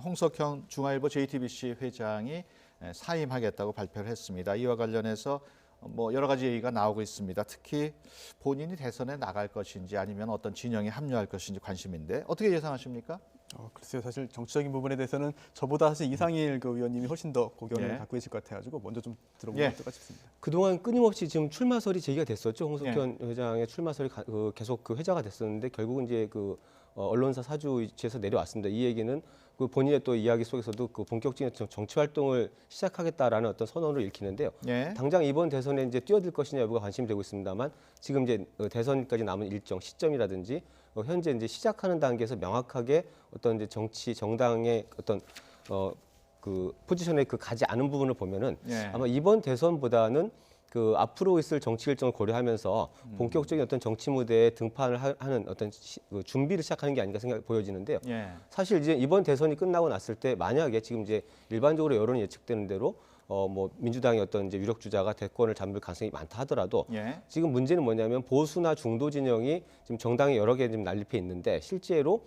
홍석현 중앙일보 JTBC 회장이 사임하겠다고 발표를 했습니다. 이와 관련해서 여러 가지 얘기가 나오고 있습니다. 특히 본인이 대선에 나갈 것인지 아니면 어떤 진영에 합류할 것인지 관심인데 어떻게 예상하십니까? 글쎄요. 사실 정치적인 부분에 대해서는 저보다 사실 이상일 의원님이 훨씬 더 고견을 갖고 계실 것 같아가지고 먼저 좀 들어보면 어떨까 싶습니다. 그동안 끊임없이 지금 출마설이 제기가 됐었죠. 홍석현 회장의 출마설이 계속 회자가 됐었는데 결국은 이제 언론사 사주 위치에서 내려왔습니다. 이 얘기는 본인의 또 이야기 속에서도 본격적인 정치 활동을 시작하겠다라는 어떤 선언을 읽히는데요. 당장 이번 대선에 이제 뛰어들 것이냐 여부가 관심이 되고 있습니다만 지금 이제 대선까지 남은 일정 시점이라든지 현재 이제 시작하는 단계에서 명확하게 어떤 이제 정당의 어떤 포지션에 가지 않은 부분을 보면은 아마 이번 대선보다는 앞으로 있을 정치 일정을 고려하면서 본격적인 어떤 정치 무대에 등판을 하는 어떤 준비를 시작하는 게 아닌가 보여지는데요. 사실 이제 이번 대선이 끝나고 났을 때 만약에 지금 이제 일반적으로 여론이 예측되는 대로 민주당의 어떤 이제 유력 주자가 대권을 잡을 가능성이 많다 하더라도 지금 문제는 뭐냐면 보수나 중도 진영이 지금 정당이 여러 개 지금 난립해 있는데 실제로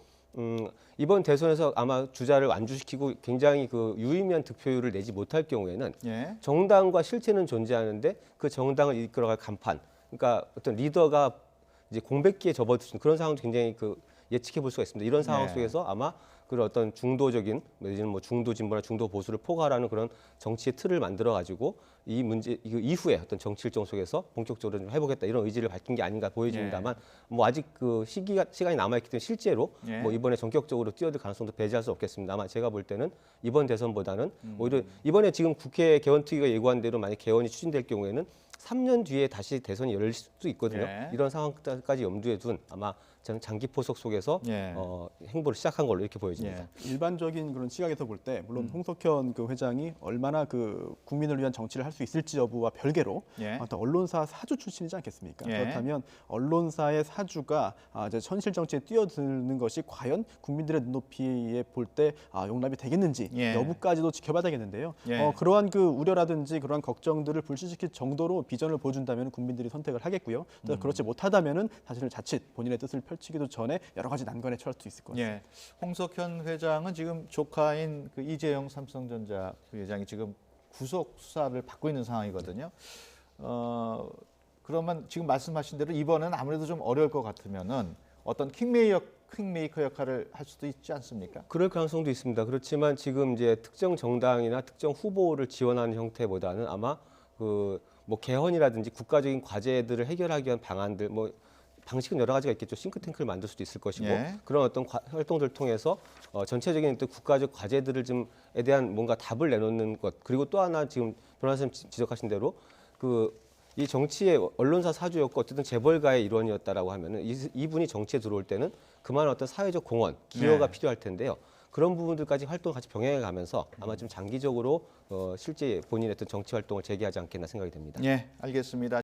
이번 대선에서 아마 주자를 완주시키고 굉장히 유의미한 득표율을 내지 못할 경우에는 정당과 실체는 존재하는데 그 정당을 이끌어갈 간판, 그러니까 어떤 리더가 이제 공백기에 접어든 그런 상황도 굉장히 예측해 볼 수가 있습니다. 이런 상황 속에서 아마 그런 어떤 중도적인, 중도 진보나 중도 보수를 포괄하는 그런 정치의 틀을 만들어 가지고 이 이후에 어떤 정치 일정 속에서 본격적으로 좀 해보겠다 이런 의지를 밝힌 게 아닌가 보여집니다만 아직 시간이 남아있기 때문에 실제로 이번에 전격적으로 뛰어들 가능성도 배제할 수 없겠습니다. 아마 제가 볼 때는 이번 대선보다는 오히려 이번에 지금 국회 개원특위가 예고한 대로 만약 개원이 추진될 경우에는 3년 뒤에 다시 대선이 열릴 수도 있거든요. 이런 상황까지 염두에 둔 아마 저는 장기 포석 속에서 행보를 시작한 걸로 이렇게 보여집니다. 일반적인 그런 시각에서 볼 때 물론 홍석현 회장이 얼마나 국민을 위한 정치를 할 수 있을지 여부와 별개로 어떤 언론사 사주 출신이지 않겠습니까? 그렇다면 언론사의 사주가 이제 현실 정치에 뛰어드는 것이 과연 국민들의 눈높이에 볼 때 용납이 되겠는지 여부까지도 지켜봐야 되겠는데요. 그러한 우려라든지 그러한 걱정들을 불식시킬 정도로 비전을 보여준다면 국민들이 선택을 하겠고요. 그렇지 못하다면은 사실은 자칫 본인의 뜻을 펼치기도 전에 여러 가지 난관에 처할 수 있을 것 같습니다. 홍석현 회장은 지금 조카인 이재용 삼성전자 회장이 지금 구속 수사를 받고 있는 상황이거든요. 그러면 지금 말씀하신 대로 이번엔 아무래도 좀 어려울 것 같으면은 어떤 킹메이커 역할을 할 수도 있지 않습니까? 그럴 가능성도 있습니다. 그렇지만 지금 이제 특정 정당이나 특정 후보를 지원하는 형태보다는 아마 개헌이라든지 국가적인 과제들을 해결하기 위한 방안들 방식은 여러 가지가 있겠죠. 싱크탱크를 만들 수도 있을 것이고 그런 어떤 활동들을 통해서 전체적인 어떤 국가적 과제들을 좀에 대한 뭔가 답을 내놓는 것. 그리고 또 하나 지금 변호사님 지적하신 대로 이 정치의 언론사 사주였고 어쨌든 재벌가의 일원이었다라고 하면은 이분이 정치에 들어올 때는 그만한 어떤 사회적 공헌, 기여가 필요할 텐데요. 그런 부분들까지 활동을 같이 병행해 가면서 아마 좀 장기적으로 실제 본인의 어떤 정치 활동을 재개하지 않겠나 생각이 됩니다. 알겠습니다.